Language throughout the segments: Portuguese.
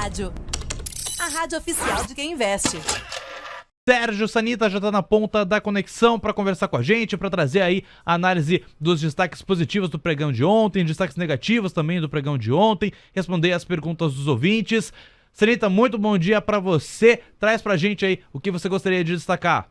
Rádio. A rádio oficial de quem investe. Sérgio Sanita já está na ponta da conexão para conversar com a gente, para trazer aí a análise dos destaques positivos do pregão de ontem, destaques negativos também do pregão de ontem, responder as perguntas dos ouvintes. Sanita, muito bom dia para você. Traz para a gente aí o que você gostaria de destacar.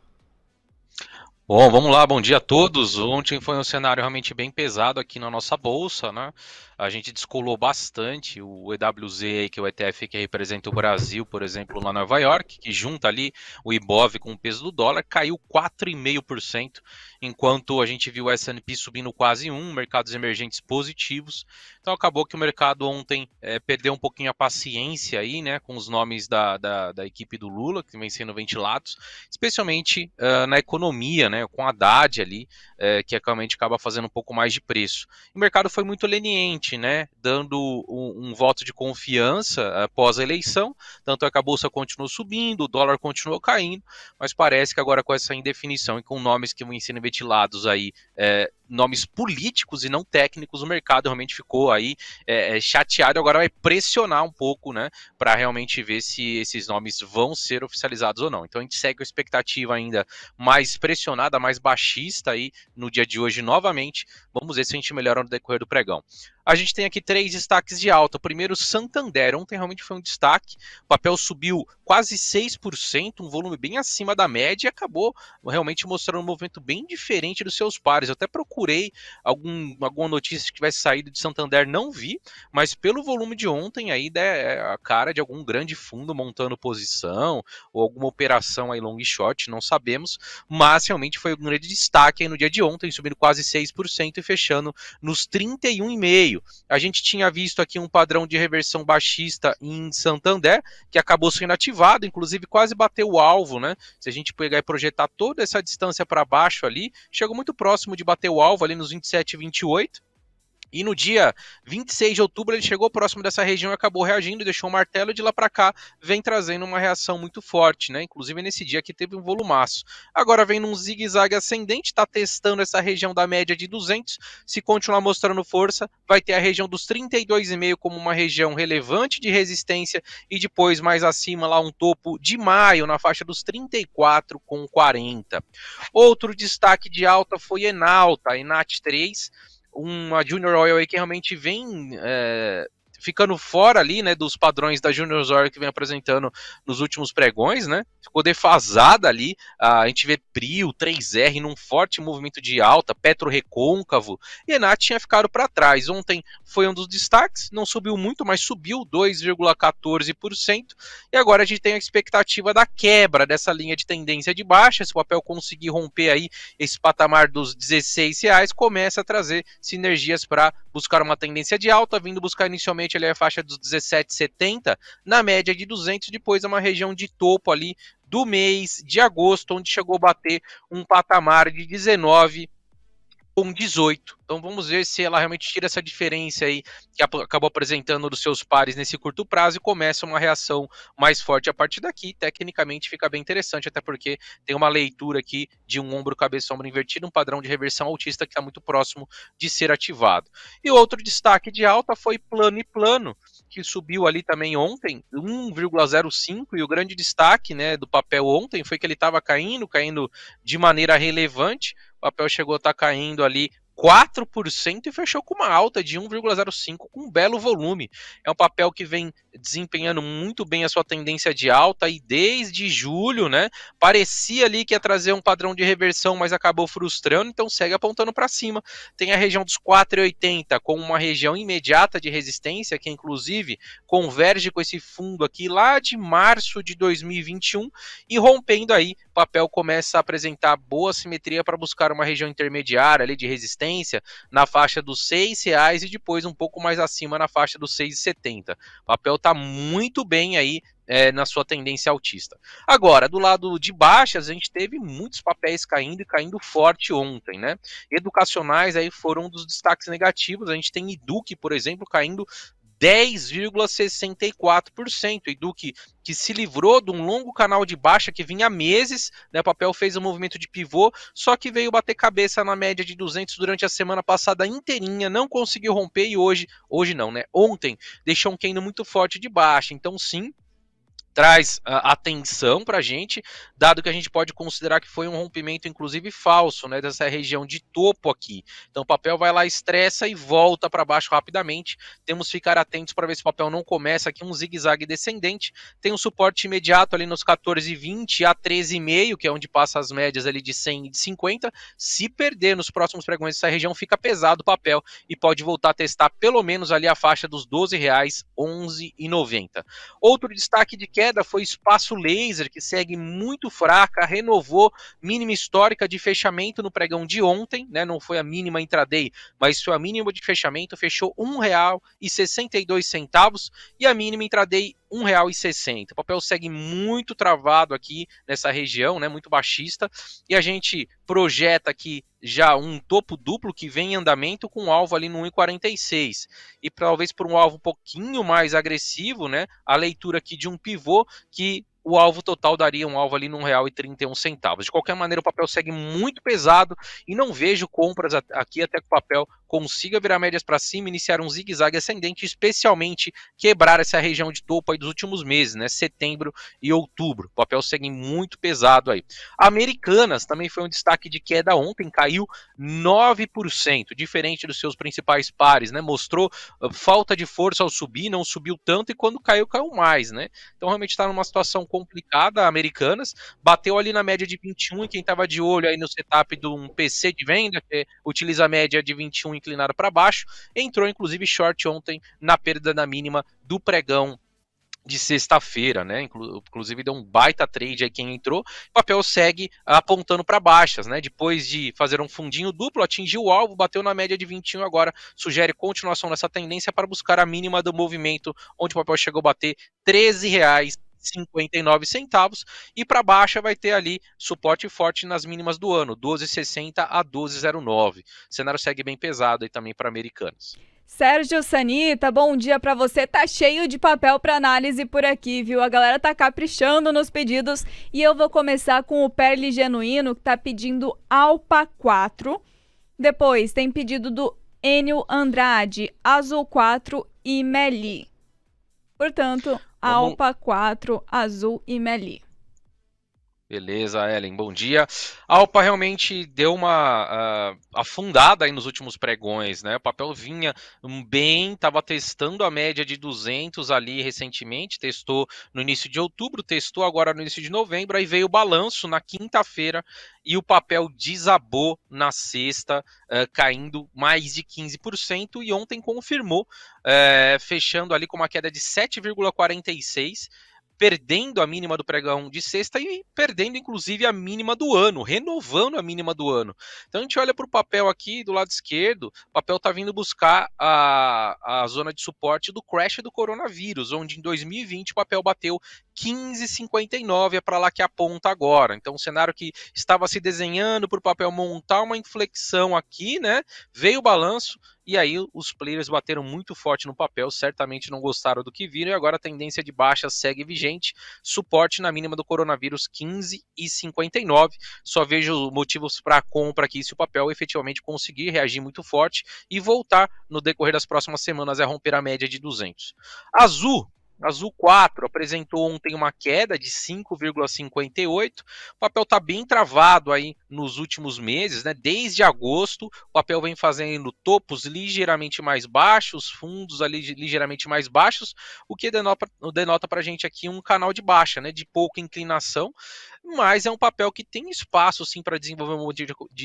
Bom, vamos lá, bom dia a todos. Ontem foi um cenário realmente bem pesado aqui na nossa bolsa, né? A gente descolou bastante o EWZ, que é o ETF que representa o Brasil, por exemplo, lá em Nova York, que junta ali o Ibov com o peso do dólar, caiu 4,5%, enquanto a gente viu o S&P subindo quase 1%, mercados emergentes positivos. Então acabou que o mercado ontem perdeu um pouquinho a paciência aí, né, com os nomes da equipe do Lula, que vem sendo ventilados, especialmente na economia, né, com a Haddad ali, que realmente acaba fazendo um pouco mais de preço. O mercado foi muito leniente, né, dando um voto de confiança após a eleição, tanto é que a bolsa continuou subindo, o dólar continuou caindo, mas parece que agora com essa indefinição e com nomes que vão sendo ventilados aí, nomes políticos e não técnicos, o mercado realmente ficou aí chateado, agora vai pressionar um pouco, né, para realmente ver se esses nomes vão ser oficializados ou não. Então a gente segue a expectativa ainda mais pressionada, mais baixista aí no dia de hoje novamente. Vamos ver se a gente melhora no decorrer do pregão. A gente tem aqui 3 destaques de alta. Primeiro, Santander. Ontem realmente foi um destaque. O papel subiu quase 6%, um volume bem acima da média e acabou realmente mostrando um movimento bem diferente dos seus pares. Eu até procurei alguma notícia que tivesse saído de Santander, não vi, mas pelo volume de ontem aí é a cara de algum grande fundo montando posição ou alguma operação aí long e short, não sabemos, mas realmente foi um grande destaque aí no dia de ontem, subindo quase 6% e fechando nos 31,5%. A gente tinha visto aqui um padrão de reversão baixista em Santander, que acabou sendo ativado, inclusive quase bateu o alvo, né? Se a gente pegar e projetar toda essa distância para baixo ali, chegou muito próximo de bater o alvo ali nos 27 e 28. E no dia 26 de outubro ele chegou próximo dessa região e acabou reagindo, deixou o martelo e de lá para cá vem trazendo uma reação muito forte, né? Inclusive nesse dia aqui teve um volumaço. Agora vem num zigue-zague ascendente, está testando essa região da média de 200, se continuar mostrando força, vai ter a região dos 32,5 como uma região relevante de resistência e depois mais acima lá um topo de maio na faixa dos 34,40. Outro destaque de alta foi Enalta, Enat3, uma Junior Oil aí que realmente vem ficando fora ali, né, dos padrões da Junior Oil que vem apresentando nos últimos pregões, né, ficou defasada ali, a gente vê Prio, 3R num forte movimento de alta, Petro recôncavo, e Enat tinha ficado para trás. Ontem foi um dos destaques, não subiu muito, mas subiu 2,14%, e agora a gente tem a expectativa da quebra dessa linha de tendência de baixa, se o papel conseguir romper aí esse patamar dos R$16, começa a trazer sinergias para buscar uma tendência de alta, vindo buscar inicialmente ali a faixa dos 17,70 na média de 200, depois é uma região de topo ali do mês de agosto, onde chegou a bater um patamar de 19,18. Então vamos ver se ela realmente tira essa diferença aí que acabou apresentando dos seus pares nesse curto prazo e começa uma reação mais forte a partir daqui. Tecnicamente fica bem interessante, até porque tem uma leitura aqui de um ombro cabeça-ombro invertido, um padrão de reversão altista que está muito próximo de ser ativado. E outro destaque de alta foi Plano e Plano, que subiu ali também ontem, 1,05, e o grande destaque, né, do papel ontem foi que ele estava caindo de maneira relevante. O papel chegou a estar caindo ali 4% e fechou com uma alta de 1,05 com um belo volume. É um papel que vem desempenhando muito bem a sua tendência de alta e desde julho, né? Parecia ali que ia trazer um padrão de reversão, mas acabou frustrando, então segue apontando para cima. Tem a região dos 4,80 como uma região imediata de resistência, que inclusive converge com esse fundo aqui lá de março de 2021 e rompendo aí, o papel começa a apresentar boa simetria para buscar uma região intermediária ali de resistência na faixa dos R$6 e depois um pouco mais acima na faixa dos 6,70. O papel está muito bem aí na sua tendência altista. Agora, do lado de baixas, a gente teve muitos papéis caindo e caindo forte ontem, né? Educacionais aí foram um dos destaques negativos. A gente tem Eduque, por exemplo, caindo 10,64%. E Duque, que se livrou de um longo canal de baixa que vinha há meses, né? O papel fez um movimento de pivô, só que veio bater cabeça na média de 200 durante a semana passada inteirinha, não conseguiu romper e hoje não, né? Ontem deixou um candle muito forte de baixa. Então, sim, traz atenção para a gente, dado que a gente pode considerar que foi um rompimento, inclusive falso, né, dessa região de topo aqui. Então o papel vai lá, estressa e volta para baixo rapidamente. Temos que ficar atentos para ver se o papel não começa aqui um zigue-zague descendente. Tem um suporte imediato ali nos 14,20 a 13,5, que é onde passa as médias ali de 100 e de 50. Se perder nos próximos pregões dessa região, fica pesado o papel e pode voltar a testar pelo menos ali a faixa dos R$12, 11,90. Outro destaque de queda foi Espaço Laser, que segue muito fraca, renovou mínima histórica de fechamento no pregão de ontem, né? Não foi a mínima intraday, mas foi a mínima de fechamento, fechou R$1,62 e a mínima intraday R$1,60. O papel segue muito travado aqui nessa região, né? Muito baixista, e a gente projeta aqui já um topo duplo que vem em andamento com um alvo ali no 1,46. E talvez por um alvo um pouquinho mais agressivo, né? A leitura aqui de um pivô que o alvo total daria um alvo ali no R$1,31. De qualquer maneira, o papel segue muito pesado e não vejo compras aqui até que o papel consiga virar médias para cima, iniciar um zigue-zague ascendente, especialmente quebrar essa região de topo aí dos últimos meses, né? Setembro e outubro. O papel segue muito pesado aí. Americanas também foi um destaque de queda ontem, caiu 9%, diferente dos seus principais pares, né? Mostrou falta de força ao subir, não subiu tanto e quando caiu, caiu mais, né? Então realmente está numa situação complicada, Americanas, bateu ali na média de 21 e quem estava de olho aí no setup de um PC de venda, que utiliza a média de 21 inclinada para baixo, entrou inclusive short ontem na perda da mínima do pregão de sexta-feira, né? Inclusive deu um baita trade aí quem entrou. O papel segue apontando para baixas, né? Depois de fazer um fundinho duplo, atingiu o alvo, bateu na média de 21, agora sugere continuação dessa tendência para buscar a mínima do movimento, onde o papel chegou a bater R$13,59 e para baixa vai ter ali suporte forte nas mínimas do ano, 12,60 a 12,09. O cenário segue bem pesado aí também para Americanas. Sérgio Sanita, bom dia pra você. Tá cheio de papel pra análise por aqui, viu? A galera tá caprichando nos pedidos e eu vou começar com o Perli Genuíno, que tá pedindo Alpa 4. Depois tem pedido do Enio Andrade, Azul 4 e Meli. Portanto, Alpa 4, Azul e Meli. Beleza, Ellen, bom dia. A Alpa realmente deu uma afundada aí nos últimos pregões, né? O papel vinha bem, estava testando a média de 200 ali recentemente, testou no início de outubro, testou agora no início de novembro, aí veio o balanço na quinta-feira e o papel desabou na sexta, caindo mais de 15% e ontem confirmou, fechando ali com uma queda de 7,46%, perdendo a mínima do pregão de sexta e perdendo inclusive a mínima do ano, renovando a mínima do ano. Então a gente olha para o papel aqui do lado esquerdo, o papel está vindo buscar a zona de suporte do crash do coronavírus, onde em 2020 o papel bateu 15,59, é para lá que aponta agora. Então o cenário que estava se desenhando para o papel montar uma inflexão aqui, né? Veio o balanço, e aí os players bateram muito forte no papel, certamente não gostaram do que viram, e agora a tendência de baixa segue vigente, suporte na mínima do coronavírus 15,59, só vejo motivos para compra aqui se o papel efetivamente conseguir reagir muito forte e voltar no decorrer das próximas semanas a romper a média de 200. Azul 4 apresentou ontem uma queda de 5,58. O papel está bem travado aí nos últimos meses, né? Desde agosto, o papel vem fazendo topos ligeiramente mais baixos, fundos ali ligeiramente mais baixos, o que denota para a gente aqui um canal de baixa, né? De pouca inclinação, mas é um papel que tem espaço sim para desenvolver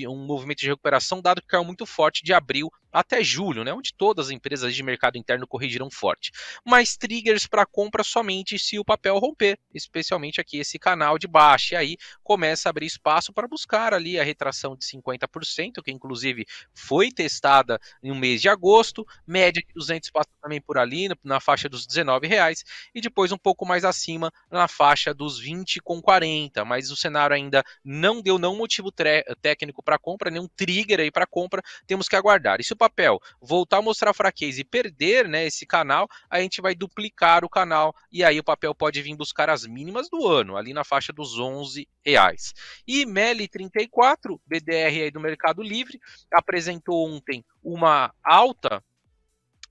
um movimento de recuperação, dado que caiu muito forte de abril até julho, né? Onde todas as empresas de mercado interno corrigiram forte. Mas triggers para compra somente se o papel romper, especialmente aqui esse canal de baixa, e aí começa a abrir espaço para buscar ali a retração de 50%, que inclusive foi testada no mês de agosto, média de 200 passa também por ali, na faixa dos R$19, e depois um pouco mais acima, na faixa dos 20,40, mas o cenário ainda não deu nenhum motivo técnico para compra, nenhum trigger aí para compra, temos que aguardar. E se o papel voltar a mostrar fraqueza e perder, né, esse canal, a gente vai duplicar o canal e aí o papel pode vir buscar as mínimas do ano, ali na faixa dos R$11. E MELI 34, BDR aí do Mercado Livre, apresentou ontem uma alta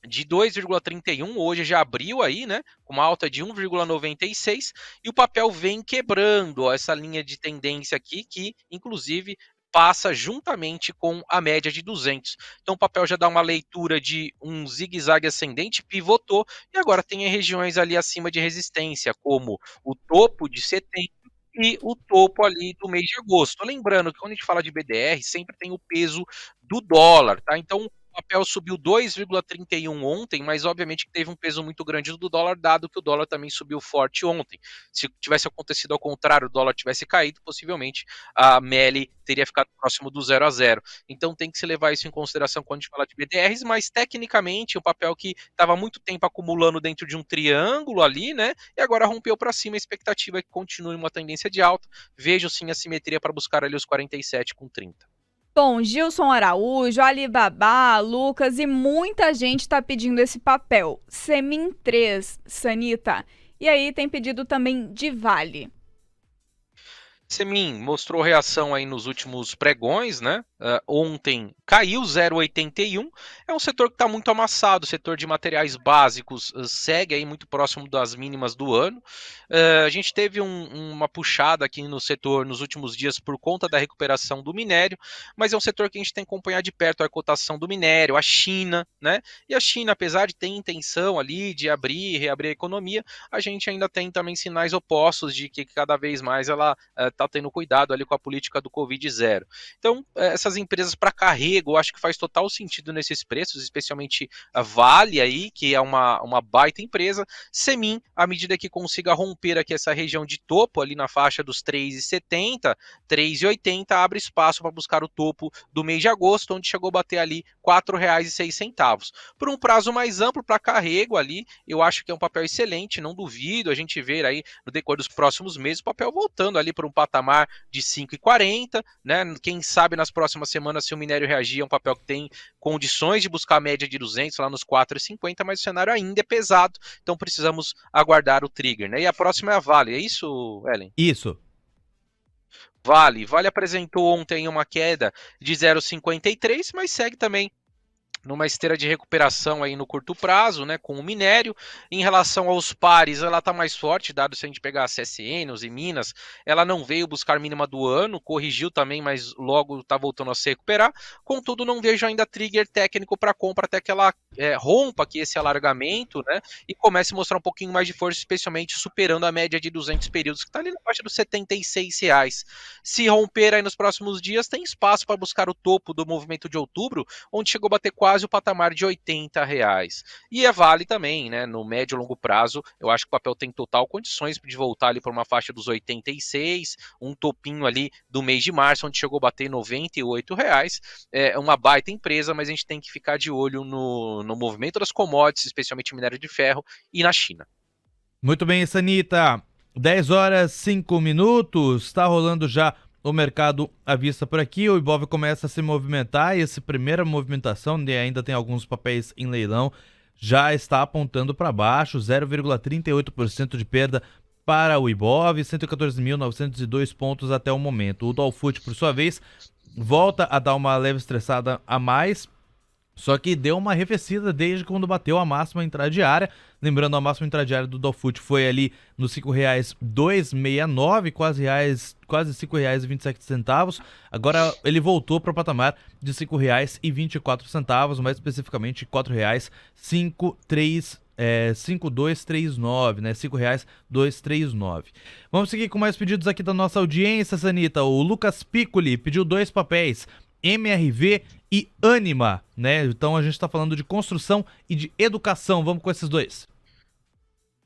de 2,31, hoje já abriu aí, né, com uma alta de 1,96, e o papel vem quebrando essa linha de tendência aqui, que inclusive passa juntamente com a média de 200. Então o papel já dá uma leitura de um zigue-zague ascendente, pivotou, e agora tem regiões ali acima de resistência, como o topo de setembro e o topo ali do mês de agosto. Lembrando que quando a gente fala de BDR, sempre tem o peso do dólar, tá? Então o papel subiu 2,31 ontem, mas obviamente que teve um peso muito grande do dólar, dado que o dólar também subiu forte ontem. Se tivesse acontecido ao contrário, o dólar tivesse caído, possivelmente a MELI teria ficado próximo do 0 a 0. Então tem que se levar isso em consideração quando a gente fala de BDRs, mas tecnicamente o papel que estava muito tempo acumulando dentro de um triângulo ali, né? E agora rompeu para cima, a expectativa é que continue uma tendência de alta. Vejo sim a simetria para buscar ali os 47,30. Bom, Gilson Araújo, Alibaba, Lucas e muita gente está pedindo esse papel. Semin 3, Sanita. E aí tem pedido também de Vale. Semin mostrou reação aí nos últimos pregões, né? Ontem caiu 0,81. É um setor que está muito amassado, o setor de materiais básicos segue aí muito próximo das mínimas do ano. A gente teve uma puxada aqui no setor nos últimos dias por conta da recuperação do minério, mas é um setor que a gente tem que acompanhar de perto a cotação do minério, a China, né? E a China, apesar de ter intenção ali de reabrir a economia, a gente ainda tem também sinais opostos de que cada vez mais ela está tendo cuidado ali com a política do Covid-0. Então, essas empresas para carrego, eu acho que faz total sentido nesses preços, especialmente a Vale aí, que é uma baita empresa. Semin, à medida que consiga romper aqui essa região de topo, ali na faixa dos 3,70, 3,80, abre espaço para buscar o topo do mês de agosto, onde chegou a bater ali R$ 4,06. Por um prazo mais amplo para carrego ali, eu acho que é um papel excelente, não duvido a gente ver aí no decorrer dos próximos meses o papel voltando ali para um patamar de 5,40, né? Quem sabe nas próximas semanas, se o minério reagir, é um papel que tem condições de buscar a média de 200 lá nos 4,50, mas o cenário ainda é pesado, então precisamos aguardar o trigger, né? E a próxima é a Vale, é isso, Ellen? Isso. Vale apresentou ontem uma queda de 0,53, mas segue também numa esteira de recuperação aí no curto prazo, né, com o minério. Em relação aos pares, ela está mais forte, dado se a gente pegar a CSN, os Minas, ela não veio buscar mínima do ano, corrigiu também, mas logo está voltando a se recuperar. Contudo, não vejo ainda trigger técnico para compra até que ela rompa aqui esse alargamento, né, e comece a mostrar um pouquinho mais de força, especialmente superando a média de 200 períodos, que está ali na faixa dos R$76. Se romper aí nos próximos dias, tem espaço para buscar o topo do movimento de outubro, onde chegou a bater quase o patamar de R$80. E a Vale também, né, no médio e longo prazo, eu acho que o papel tem total condições de voltar ali para uma faixa dos 86, um topinho ali do mês de março, onde chegou a bater R$98. É uma baita empresa, mas a gente tem que ficar de olho no movimento das commodities, especialmente minério de ferro, e na China. Muito bem, Sanita. 10 horas 5 minutos, está rolando já o mercado à vista por aqui, o Ibov começa a se movimentar e essa primeira movimentação, ainda tem alguns papéis em leilão, já está apontando para baixo, 0,38% de perda para o Ibov, 114.902 pontos até o momento. O Dolfut, por sua vez, volta a dar uma leve estressada a mais, só que deu uma arrefecida desde quando bateu a máxima intradiária. Lembrando, a máxima intradiária do Dolfut foi ali nos R$ 5,269, quase R$ 5,27. Agora ele voltou para o patamar de R$ 5,24, mais especificamente R$ 4,5239, né? R$ 5,239. Vamos seguir com mais pedidos aqui da nossa audiência, Sanita. O Lucas Piccoli pediu 2 papéis, MRV e Anima, né? Então a gente está falando de construção e de educação. Vamos com esses dois.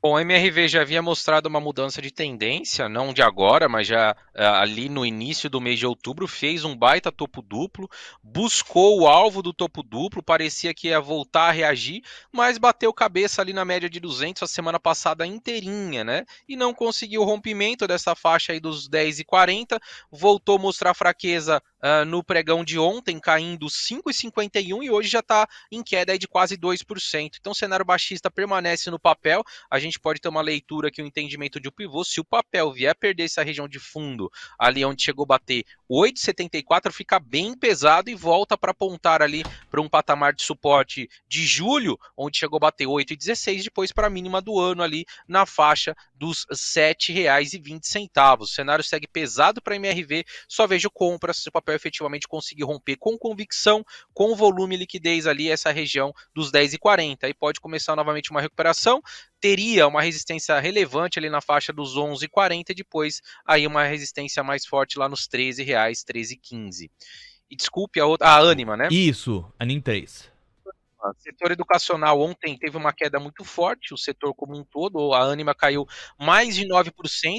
Bom, a MRV já havia mostrado uma mudança de tendência, não de agora, mas já ali no início do mês de outubro, fez um baita topo duplo, buscou o alvo do topo duplo, parecia que ia voltar a reagir, mas bateu cabeça ali na média de 200 a semana passada inteirinha, né? E não conseguiu o rompimento dessa faixa aí dos 10,40, voltou a mostrar fraqueza no pregão de ontem, caindo 5,51 e hoje já está em queda aí de quase 2%. Então o cenário baixista permanece no papel. A gente pode ter uma leitura aqui, um entendimento de um pivô. Se o papel vier a perder essa região de fundo, ali onde chegou a bater 8,74, fica bem pesado e volta para apontar ali para um patamar de suporte de julho, onde chegou a bater 8,16, depois para a mínima do ano ali na faixa dos R$ 7,20. O cenário segue pesado para MRV, só vejo compras se o papel efetivamente conseguir romper com convicção, com volume e liquidez ali essa região dos 10,40. Aí pode começar novamente uma recuperação, teria uma resistência relevante ali na faixa dos 11,40 e depois aí uma resistência mais forte lá nos R$ 13,15. E desculpe, a Ânima, né? Isso, Anim 3. O setor educacional ontem teve uma queda muito forte, o setor como um todo, a Ânima caiu mais de 9%,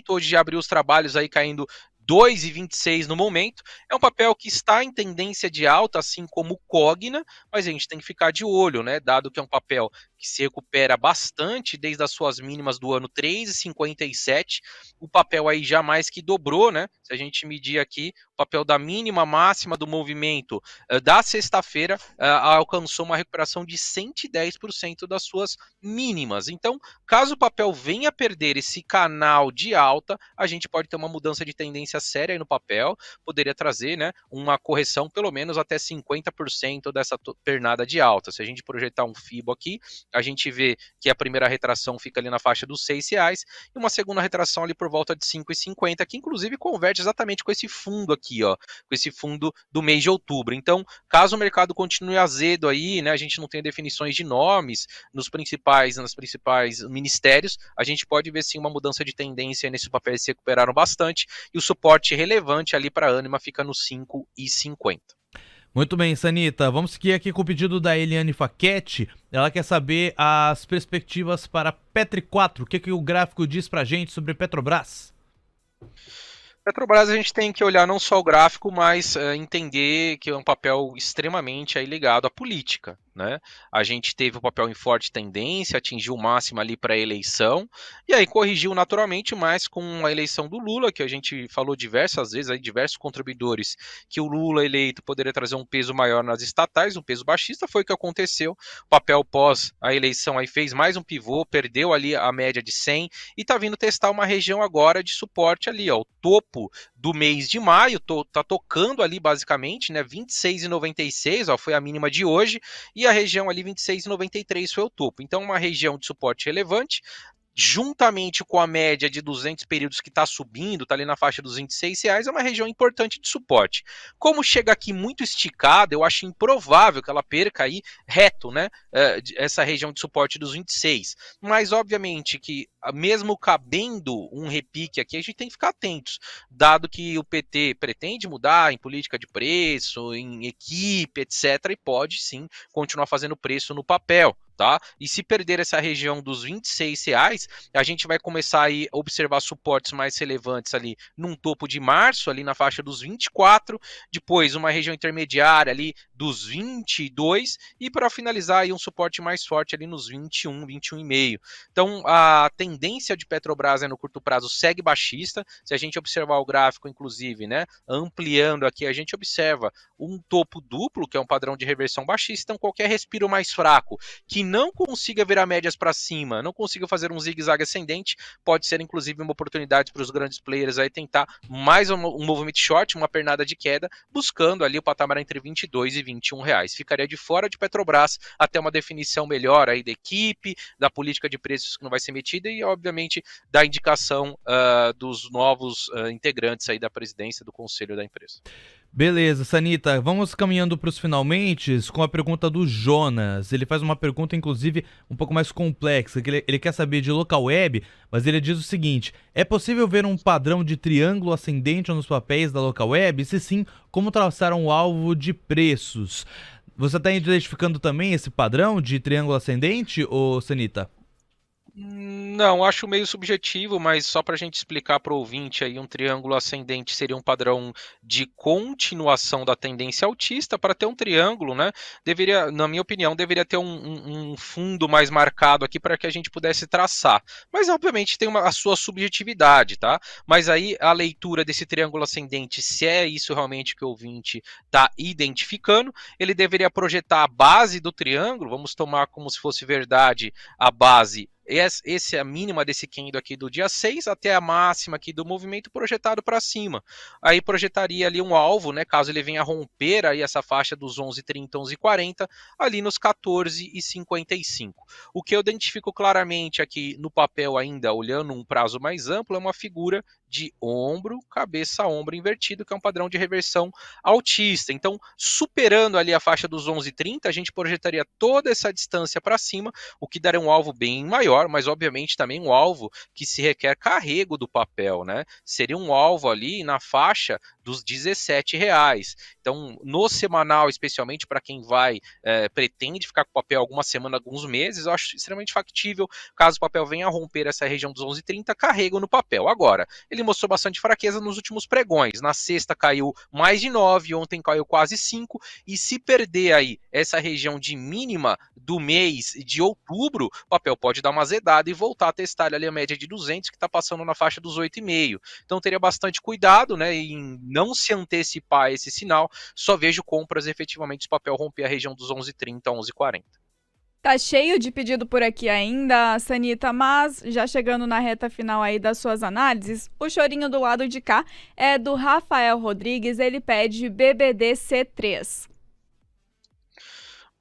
hoje já abriu os trabalhos aí caindo 2,26 no momento. É um papel que está em tendência de alta, assim como o Cogna, mas a gente tem que ficar de olho, né? Dado que é um papel que se recupera bastante desde as suas mínimas do ano 3,57, o papel aí já mais que dobrou, né? Se a gente medir aqui, o papel da mínima máxima do movimento da sexta-feira alcançou uma recuperação de 110% das suas mínimas. Então, caso o papel venha a perder esse canal de alta, a gente pode ter uma mudança de tendência séria aí no papel, poderia trazer, né, uma correção pelo menos até 50% dessa pernada de alta. Se a gente projetar um FIBO aqui, a gente vê que a primeira retração fica ali na faixa dos R$ 6 e uma segunda retração ali por volta de 5,50, que inclusive converte exatamente com esse fundo aqui, ó, com esse fundo do mês de outubro. Então, caso o mercado continue azedo aí, né, a gente não tem definições de nomes nos principais ministérios, a gente pode ver sim uma mudança de tendência nesses papéis se recuperaram bastante e o suporte relevante ali para a Ânima fica nos 5,50. Muito bem, Sanita, vamos seguir aqui com o pedido da Eliane Faquete. Ela quer saber as perspectivas para Petri 4. O que o gráfico diz pra gente sobre Petrobras? Petrobras a gente tem que olhar não só o gráfico, mas entender que é um papel extremamente aí ligado à política, né? A gente teve o papel em forte tendência, atingiu o máximo ali para a eleição, e aí corrigiu naturalmente mais com a eleição do Lula, que a gente falou diversas vezes, aí, diversos contribuidores, que o Lula eleito poderia trazer um peso maior nas estatais, um peso baixista, foi o que aconteceu. O papel pós a eleição aí fez mais um pivô, perdeu ali a média de 100 e tá vindo testar uma região agora de suporte ali, ó, o topo do mês de maio, tá tocando ali basicamente, né, 26,96, ó, foi a mínima de hoje, e a região ali 26,93 foi o topo. Então uma região de suporte relevante, juntamente com a média de 200 períodos que está subindo, está ali na faixa dos R$26, é uma região importante de suporte. Como chega aqui muito esticada, eu acho improvável que ela perca aí reto, né, essa região de suporte dos 26. Mas, obviamente, que mesmo cabendo um repique aqui, a gente tem que ficar atentos, dado que o PT pretende mudar em política de preço, em equipe, etc., e pode sim continuar fazendo preço no papel. Tá? E se perder essa região dos R$26, a gente vai começar a observar suportes mais relevantes ali num topo de março, ali na faixa dos 24, depois uma região intermediária ali dos 22 e para finalizar aí um suporte mais forte ali nos 21, 21,5. Então a tendência de Petrobras no curto prazo segue baixista. Se a gente observar o gráfico, inclusive, né, ampliando aqui, a gente observa um topo duplo, que é um padrão de reversão baixista, então qualquer respiro mais fraco que não consiga virar médias para cima, não consiga fazer um zigue-zague ascendente, pode ser inclusive uma oportunidade para os grandes players aí tentar mais um movimento short, uma pernada de queda, buscando ali o patamar entre R$22 e R$21. Ficaria de fora de Petrobras até uma definição melhor aí da equipe, da política de preços que não vai ser metida e, obviamente, da indicação dos novos integrantes aí da presidência do conselho da empresa. Beleza, Sanita, vamos caminhando para os finalmente com a pergunta do Jonas. Ele faz uma pergunta, inclusive, um pouco mais complexa, que ele quer saber de local web, mas ele diz o seguinte: é possível ver um padrão de triângulo ascendente nos papéis da local web? Se sim, como traçar um alvo de preços? Você está identificando também esse padrão de triângulo ascendente, ô Sanita? Não, acho meio subjetivo, mas só para a gente explicar para o ouvinte aí, um triângulo ascendente seria um padrão de continuação da tendência altista. Para ter um triângulo, né, deveria, na minha opinião, deveria ter um fundo mais marcado aqui para que a gente pudesse traçar. Mas, obviamente, tem a sua subjetividade, tá? Mas aí a leitura desse triângulo ascendente, se é isso realmente que o ouvinte está identificando, ele deveria projetar a base do triângulo, vamos tomar como se fosse verdade a base. Essa é a mínima desse candle aqui do dia 6 até a máxima aqui do movimento projetado para cima. Aí projetaria ali um alvo, né, caso ele venha romper aí essa faixa dos 11,30, 11,40, ali nos 14,55. O que eu identifico claramente aqui no papel ainda, olhando um prazo mais amplo, é uma figura de ombro, cabeça, ombro invertido, que é um padrão de reversão altista. Então, superando ali a faixa dos 11,30, a gente projetaria toda essa distância para cima, o que daria um alvo bem maior, mas obviamente também um alvo que se requer carrego do papel, né? Seria um alvo ali na faixa dos R$17. Então, no semanal, especialmente para quem pretende ficar com o papel alguma semana, alguns meses, eu acho extremamente factível, caso o papel venha a romper essa região dos 11,30, carrego no papel. Agora, ele mostrou bastante fraqueza nos últimos pregões. Na sexta caiu mais de 9, ontem caiu quase 5, e se perder aí essa região de mínima do mês de outubro, o papel pode dar uma azedada e voltar a testar ali a média de 200, que está passando na faixa dos 8,5. Então teria bastante cuidado, né, em não se antecipar a esse sinal. Só vejo compras efetivamente se o papel romper a região dos 11,30, 11,40. Tá cheio de pedido por aqui ainda, Sanita, mas já chegando na reta final aí das suas análises, o chorinho do lado de cá é do Rafael Rodrigues, ele pede BBDC3.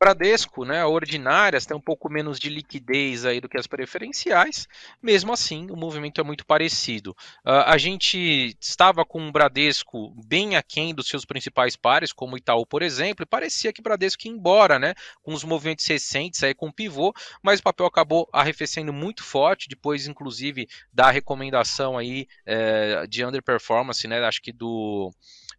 Bradesco, né, ordinárias, tem um pouco menos de liquidez aí do que as preferenciais, mesmo assim o movimento é muito parecido. A gente estava com o Bradesco bem aquém dos seus principais pares, como o Itaú, por exemplo, e parecia que o Bradesco ia embora, né, com os movimentos recentes aí com pivô, mas o papel acabou arrefecendo muito forte, depois inclusive da recomendação aí de underperformance, né, acho que do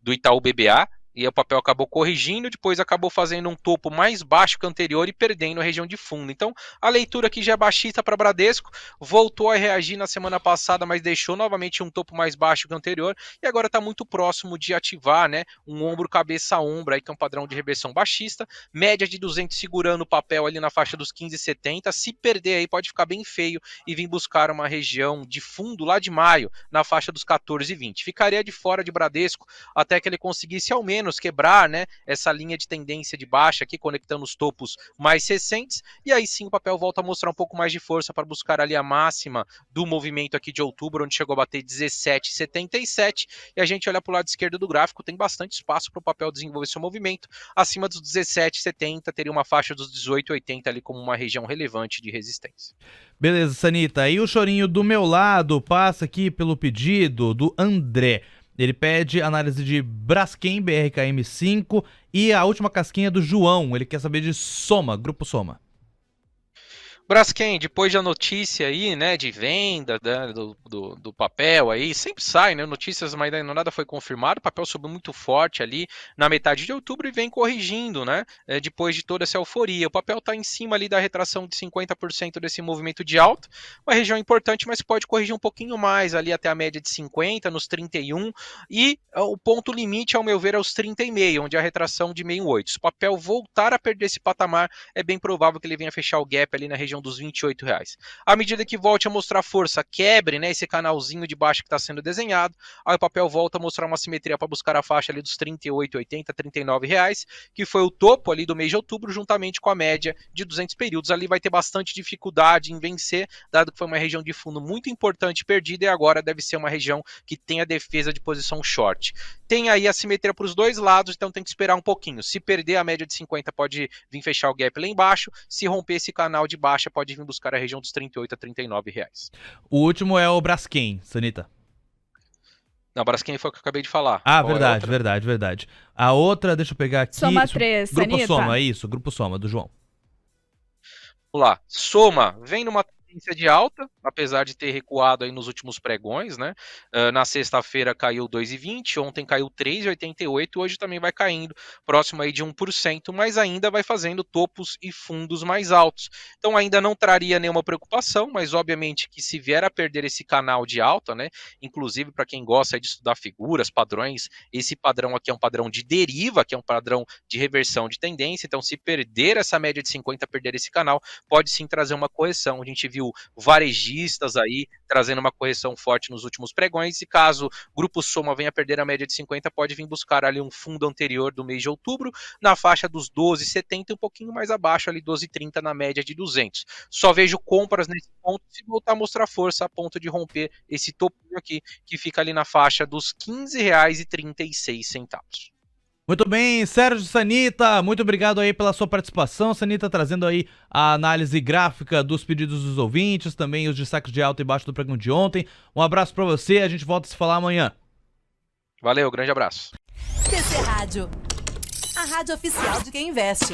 Itaú BBA, e o papel acabou corrigindo, depois acabou fazendo um topo mais baixo que o anterior e perdendo a região de fundo. Então, a leitura aqui já é baixista para Bradesco, voltou a reagir na semana passada, mas deixou novamente um topo mais baixo que o anterior, e agora está muito próximo de ativar, né, um ombro cabeça a ombro, aí, que é um padrão de reversão baixista, média de 200 segurando o papel ali na faixa dos 15,70, se perder aí pode ficar bem feio e vir buscar uma região de fundo lá de maio, na faixa dos 14,20. Ficaria de fora de Bradesco até que ele conseguisse ao menos quebrar, né, essa linha de tendência de baixa aqui, conectando os topos mais recentes, e aí sim o papel volta a mostrar um pouco mais de força para buscar ali a máxima do movimento aqui de outubro, onde chegou a bater 17,77, e a gente olha para o lado esquerdo do gráfico, tem bastante espaço para o papel desenvolver seu movimento, acima dos 17,70, teria uma faixa dos 18,80 ali como uma região relevante de resistência. Beleza, Sanita, aí o chorinho do meu lado passa aqui pelo pedido do André. Ele pede análise de Braskem, BRKM5 e a última casquinha do João. Ele quer saber de Soma, Grupo Soma. Braskem, depois da notícia aí, né, de venda, né, do papel aí, sempre sai, né, notícias, mas ainda nada foi confirmado, o papel subiu muito forte ali na metade de outubro e vem corrigindo, né, depois de toda essa euforia. O papel está em cima ali da retração de 50% desse movimento de alta, uma região importante, mas pode corrigir um pouquinho mais ali até a média de 50, nos 31, e o ponto limite, ao meu ver, é os 30,5, onde a retração de 0,8. Se o papel voltar a perder esse patamar, é bem provável que ele venha fechar o gap ali na região dos R$28. À medida que volte a mostrar força, quebre, né, esse canalzinho de baixo que está sendo desenhado, aí o papel volta a mostrar uma simetria para buscar a faixa ali dos R$38,80, R$39, que foi o topo ali do mês de outubro, juntamente com a média de 200 períodos. Ali vai ter bastante dificuldade em vencer, dado que foi uma região de fundo muito importante perdida, e agora deve ser uma região que tem a defesa de posição short. Tem aí a simetria para os dois lados, então tem que esperar um pouquinho. Se perder a média de 50, pode vir fechar o gap lá embaixo. Se romper esse canal de baixa, pode vir buscar a região dos R$38 a R$39. O último é o Braskem, Sanita. Não, Braskem foi o que eu acabei de falar. Ah, Qual verdade, é a verdade. A outra, deixa eu pegar aqui. Soma 3, Grupo Sanita. Soma, é isso, Grupo Soma, do João. Vamos lá. Soma, vem numa tendência de alta, apesar de ter recuado aí nos últimos pregões, né? Na sexta-feira caiu 2,20, ontem caiu 3,88, hoje também vai caindo, próximo aí de 1%, mas ainda vai fazendo topos e fundos mais altos. Então ainda não traria nenhuma preocupação, mas obviamente que se vier a perder esse canal de alta, né? Inclusive para quem gosta de estudar figuras, padrões, esse padrão aqui é um padrão de deriva, que é um padrão de reversão de tendência, então se perder essa média de 50, perder esse canal, pode sim trazer uma correção. A gente viu varejistas aí trazendo uma correção forte nos últimos pregões, e caso o Grupo Soma venha perder a média de 50, pode vir buscar ali um fundo anterior do mês de outubro, na faixa dos 12,70, um pouquinho mais abaixo, ali 12,30 na média de 200. Só vejo compras nesse ponto se voltar a mostrar força a ponto de romper esse topinho aqui, que fica ali na faixa dos R$15,36. Muito bem, Sérgio Sanita, muito obrigado aí pela sua participação. Sanita trazendo aí a análise gráfica dos pedidos dos ouvintes, também os destaques de alta e baixo do pregão de ontem. Um abraço pra você, a gente volta a se falar amanhã. Valeu, grande abraço. TC Rádio, a rádio oficial de quem investe.